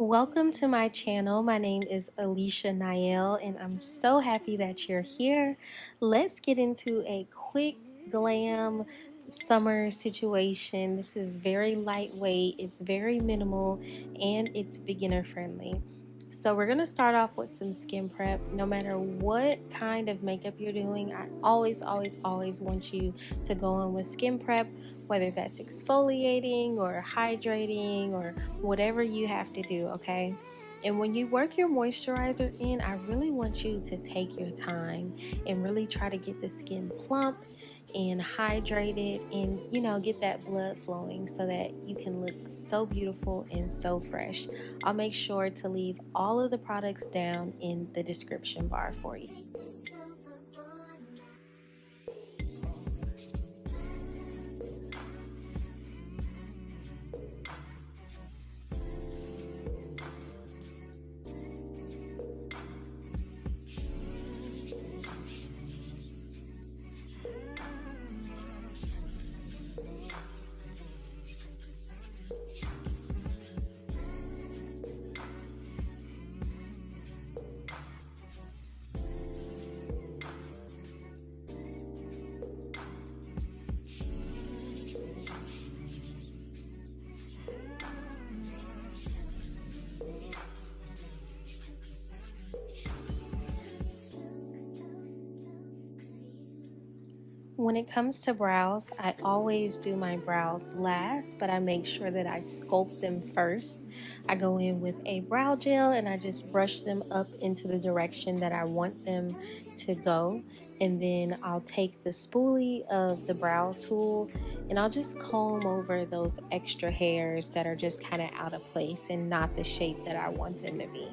Welcome to my channel. My name is Alicianyelle and I'm so happy that you're here. Let's get into a quick glam summer situation. This is very lightweight, it's very minimal, and it's beginner friendly. So we're going to start off with some skin prep. No matter what kind of makeup you're doing, I always want you to go in with skin prep, whether that's exfoliating or hydrating or whatever you have to do, okay? And when you work your moisturizer in, I really want you to take your time and really try to get the skin plump and hydrated and get that blood flowing so that you can look so beautiful and so fresh. I'll make sure to leave all of the products down in the description bar for you. When it comes to brows, I always do my brows last, but I make sure that I sculpt them first. I go in with a brow gel and I just brush them up into the direction that I want them to go. And then I'll take the spoolie of the brow tool and I'll just comb over those extra hairs that are just kind of out of place and not the shape that I want them to be.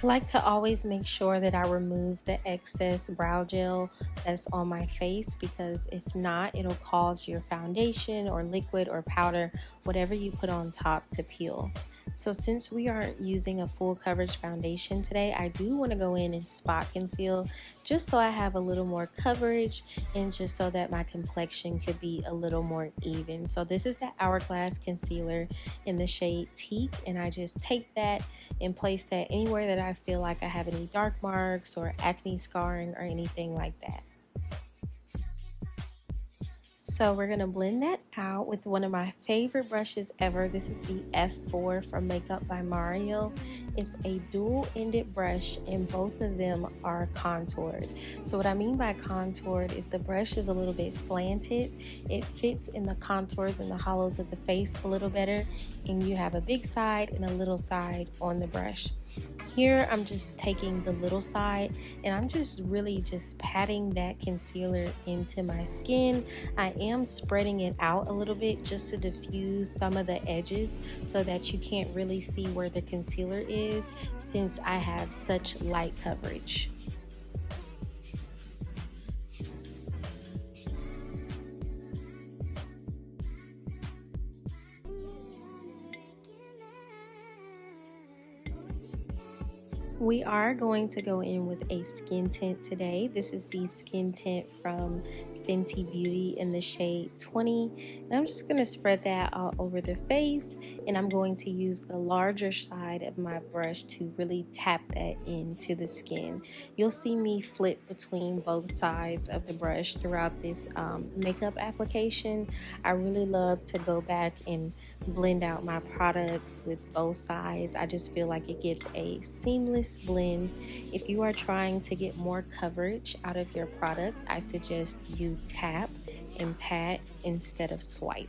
I like to always make sure that I remove the excess brow gel that's on my face, because if not, it'll cause your foundation or liquid or powder, whatever you put on top, to peel. So since we aren't using a full coverage foundation today, I do want to go in and spot conceal just so I have a little more coverage and just so that my complexion could be a little more even. So this is the Hourglass concealer in the shade Teak, and I just take that and place that anywhere that I feel like I have any dark marks or acne scarring or anything like that. So we're going to blend that out with one of my favorite brushes ever. This is the F4 from Makeup by Mario. It's a dual-ended brush and both of them are contoured. So what I mean by contoured is the brush is a little bit slanted. It fits in the contours and the hollows of the face a little better, and you have a big side and a little side on the brush. Here I'm just taking the little side and I'm just really just patting that concealer into my skin. I am spreading it out a little bit just to diffuse some of the edges so that you can't really see where the concealer is, since I have such light coverage. We are going to go in with a skin tint today. This is the skin tint from Fenty Beauty in the shade 20. And I'm just going to spread that all over the face. And I'm going to use the larger side of my brush to really tap that into the skin. You'll see me flip between both sides of the brush throughout this makeup application. I really love to go back and blend out my products with both sides. I just feel like it gets a seamless blend. If you are trying to get more coverage out of your product, I suggest you tap and pat instead of swipe.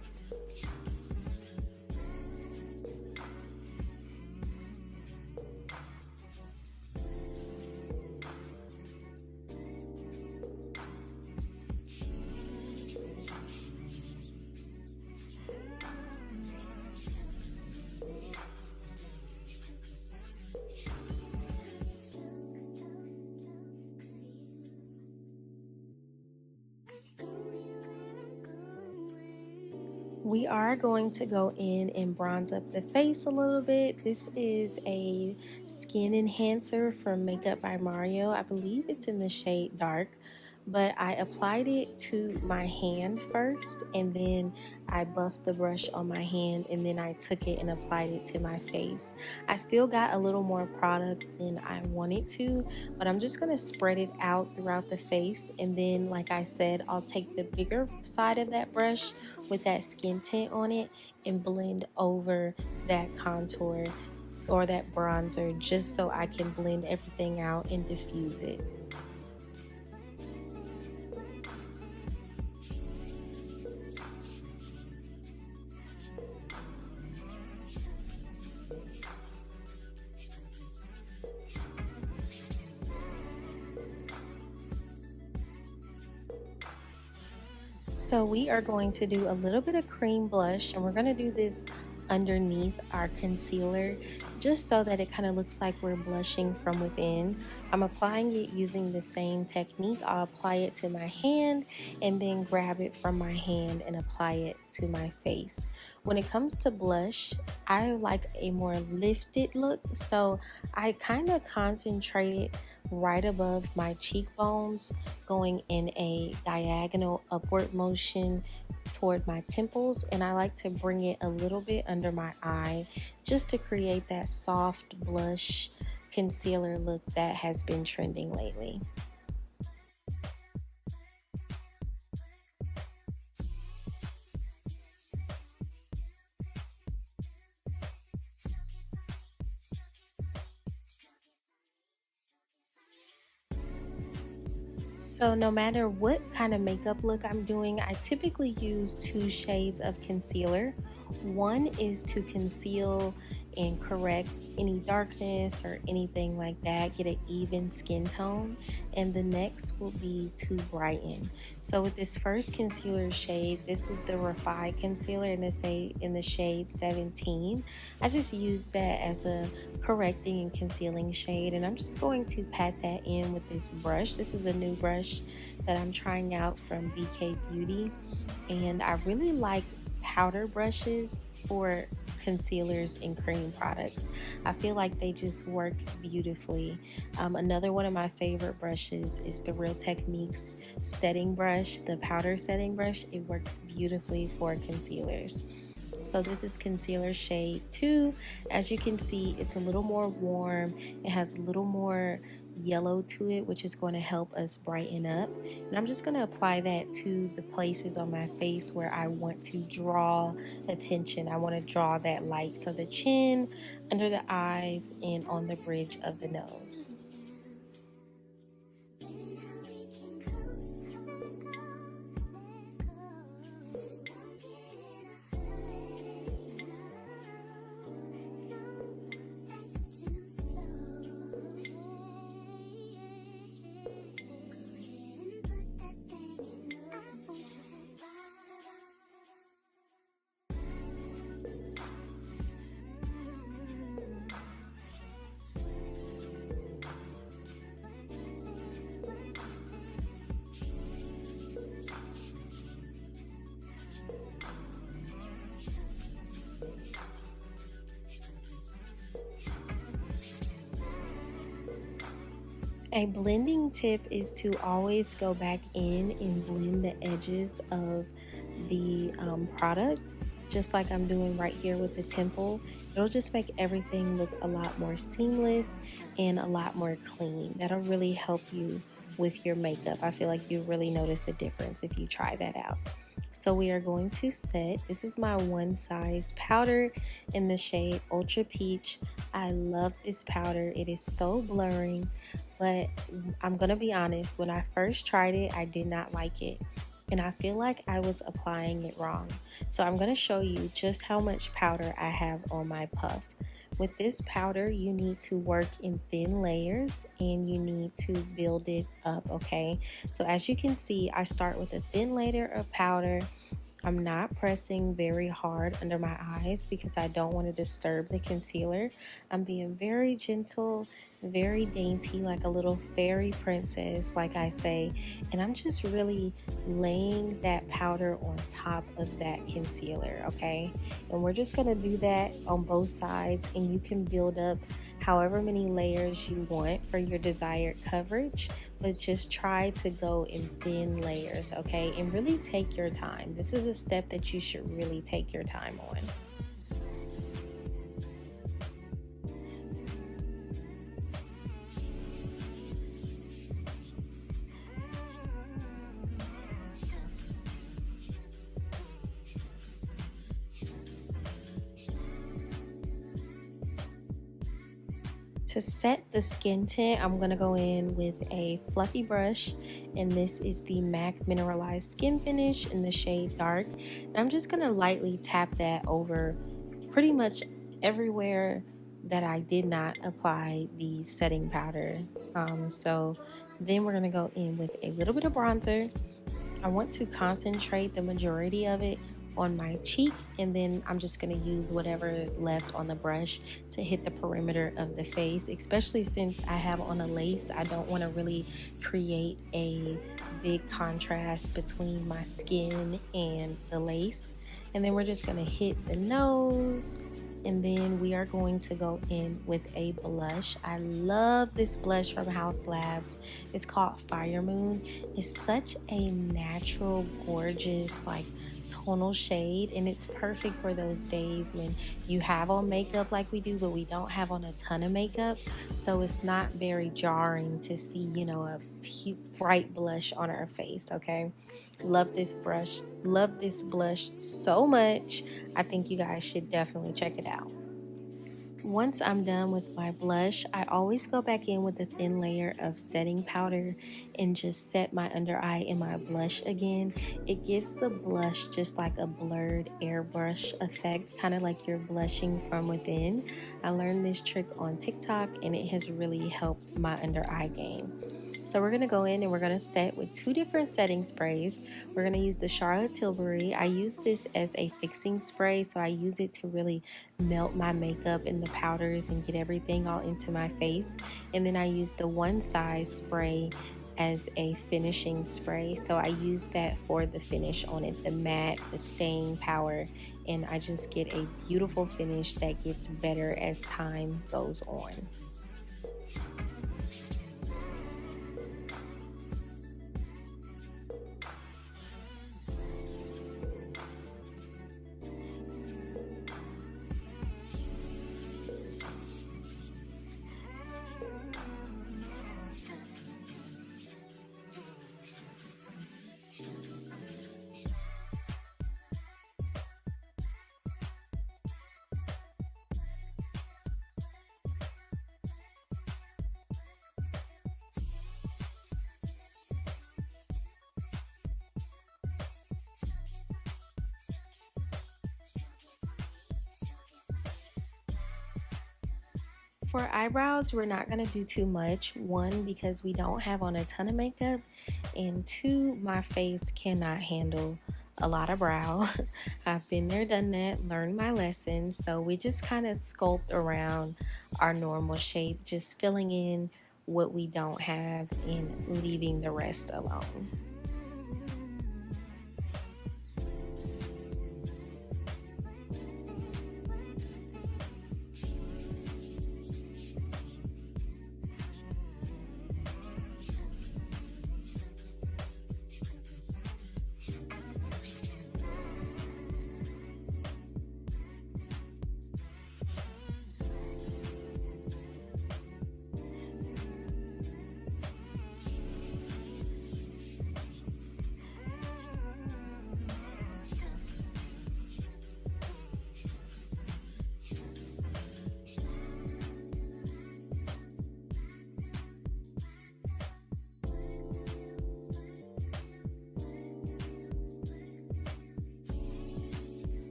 We are going to go in and bronze up the face a little bit. This is a skin enhancer from Makeup by Mario. I believe it's in the shade Dark, but I applied it to my hand first, and then I buffed the brush on my hand, and then I took it and applied it to my face. I still got a little more product than I wanted to, but I'm just going to spread it out throughout the face, and then like I said, I'll take the bigger side of that brush with that skin tint on it and blend over that contour or that bronzer, just so I can blend everything out and diffuse it. So we are going to do a little bit of cream blush, and we're going to do this underneath our concealer just so that it kind of looks like we're blushing from within. I'm applying it using the same technique. I'll apply it to my hand and then grab it from my hand and apply it to my face. When it comes to blush, I like a more lifted look, so I kind of concentrate right above my cheekbones, going in a diagonal upward motion toward my temples, and I like to bring it a little bit under my eye just to create that soft blush concealer look that has been trending lately. So no matter what kind of makeup look I'm doing, I typically use two shades of concealer. One is to conceal and correct any darkness or anything like that, get an even skin tone, and the next will be to brighten. So with this first concealer shade, this was the Refy Concealer in the shade 17. I just used that as a correcting and concealing shade, and I'm just going to pat that in with this brush. This is a new brush that I'm trying out from BK Beauty, and I really like powder brushes for concealers and cream products. I feel like they just work beautifully. Another one of my favorite brushes is the Real Techniques setting brush, the powder setting brush. It works beautifully for concealers. So this is concealer shade 2. As you can see, it's a little more warm. It has a little more yellow to it, which is going to help us brighten up. And I'm just going to apply that to the places on my face where I want to draw attention. I want to draw that light. So the chin, under the eyes, and on the bridge of the nose. A blending tip is to always go back in and blend the edges of the product, just like I'm doing right here with the temple. It'll just make everything look a lot more seamless and a lot more clean. That'll really help you with your makeup. I feel like you really notice a difference if you try that out. So we are going to set, this is my one size powder in the shade Ultra Peach. I love this powder. It is so blurring, but I'm gonna be honest, when I first tried it, I did not like it. And I feel like I was applying it wrong. So I'm gonna show you just how much powder I have on my puff. With this powder, you need to work in thin layers and you need to build it up, okay? So as you can see, I start with a thin layer of powder. I'm not pressing very hard under my eyes because I don't want to disturb the concealer. I'm being very gentle, very dainty, like a little fairy princess, like I say. And I'm just really laying that powder on top of that concealer, okay? And we're just going to do that on both sides, and you can build up however many layers you want for your desired coverage, but just try to go in thin layers, okay? And really take your time. This is a step that you should really take your time on. To set the skin tint, I'm going to go in with a fluffy brush, and this is the MAC Mineralized Skin Finish in the shade Dark. And I'm just going to lightly tap that over pretty much everywhere that I did not apply the setting powder. So then we're going to go in with a little bit of bronzer. I want to concentrate the majority of it on my cheek, and then I'm just going to use whatever is left on the brush to hit the perimeter of the face, especially since I have on a lace. I don't want to really create a big contrast between my skin and the lace. And then we're just going to hit the nose, and then we are going to go in with a blush. I love this blush from Haus Labs. It's called Fire Moon. It's such a natural, gorgeous, like tonal shade, and it's perfect for those days when you have on makeup like we do, but we don't have on a ton of makeup, so it's not very jarring to see, you know, a bright blush on our face. Okay, love this brush, love this blush so much. I think you guys should definitely check it out. Once I'm done with my blush, I always go back in with a thin layer of setting powder and just set my under eye and my blush again. It gives the blush just like a blurred airbrush effect, kind of like you're blushing from within. I learned this trick on TikTok and it has really helped my under eye game. So we're going to go in and we're going to set with two different setting sprays. We're going to use the Charlotte Tilbury. I use this as a fixing spray, so I use it to really melt my makeup and the powders and get everything all into my face. And then I use the One Size spray as a finishing spray. So I use that for the finish on it, the matte, the staying power, and I just get a beautiful finish that gets better as time goes on. For eyebrows, we're not going to do too much. One, because we don't have on a ton of makeup, and two, my face cannot handle a lot of brow. I've been there, done that, learned my lesson. So we just kind of sculpt around our normal shape, just filling in what we don't have and leaving the rest alone.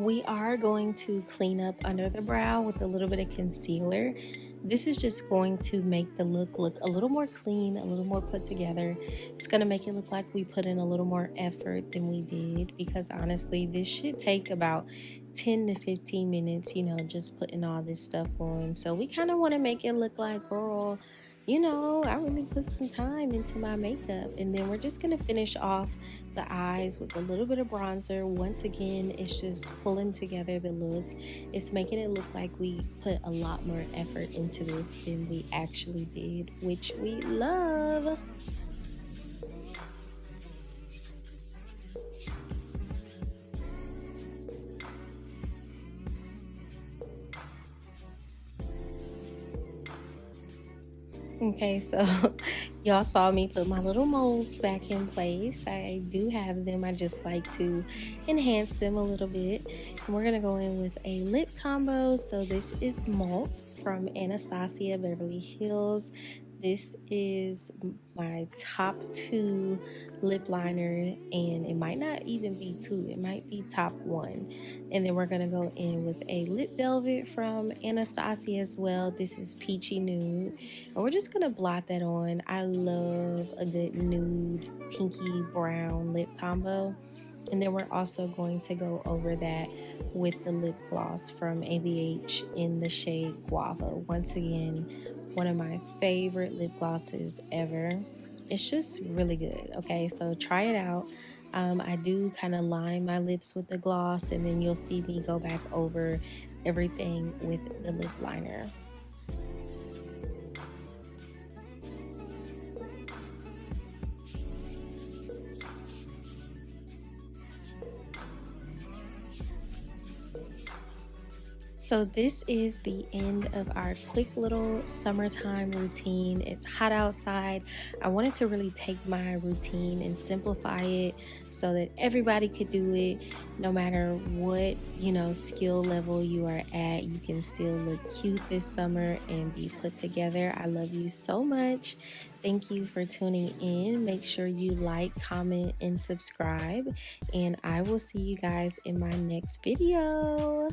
We are going to clean up under the brow with a little bit of concealer. This is just going to make the look a little more clean, a little more put together. It's going to make it look like we put in a little more effort than we did, because honestly, this should take about 10 to 15 minutes, you know, just putting all this stuff on. So we kind of want to make it look like, girl, you know, I really put some time into my makeup. And then we're just going to finish off the eyes with a little bit of bronzer. Once again, it's just pulling together the look. It's making it look like we put a lot more effort into this than we actually did, which we love. Okay, so y'all saw me put my little moles back in place. I do have them. I just like to enhance them a little bit. And we're going to go in with a lip combo. So this is Malt from Anastasia Beverly Hills. This is my top 2 lip liner, and it might not even be 2, it might be top 1. And then we're going to go in with a lip velvet from Anastasia as well. This is Peachy Nude, and we're just going to blot that on. I love a good nude pinky brown lip combo. And then we're also going to go over that with the lip gloss from ABH in the shade Guava. Once again, one of my favorite lip glosses ever. It's just really good. Okay, so try it out. I do kind of line my lips with the gloss, and then you'll see me go back over everything with the lip liner. So this is the end of our quick little summertime routine. It's hot outside. I wanted to really take my routine and simplify it so that everybody could do it. No matter what, you know, skill level you are at, you can still look cute this summer and be put together. I love you so much. Thank you for tuning in. Make sure you like, comment, and subscribe. And I will see you guys in my next video.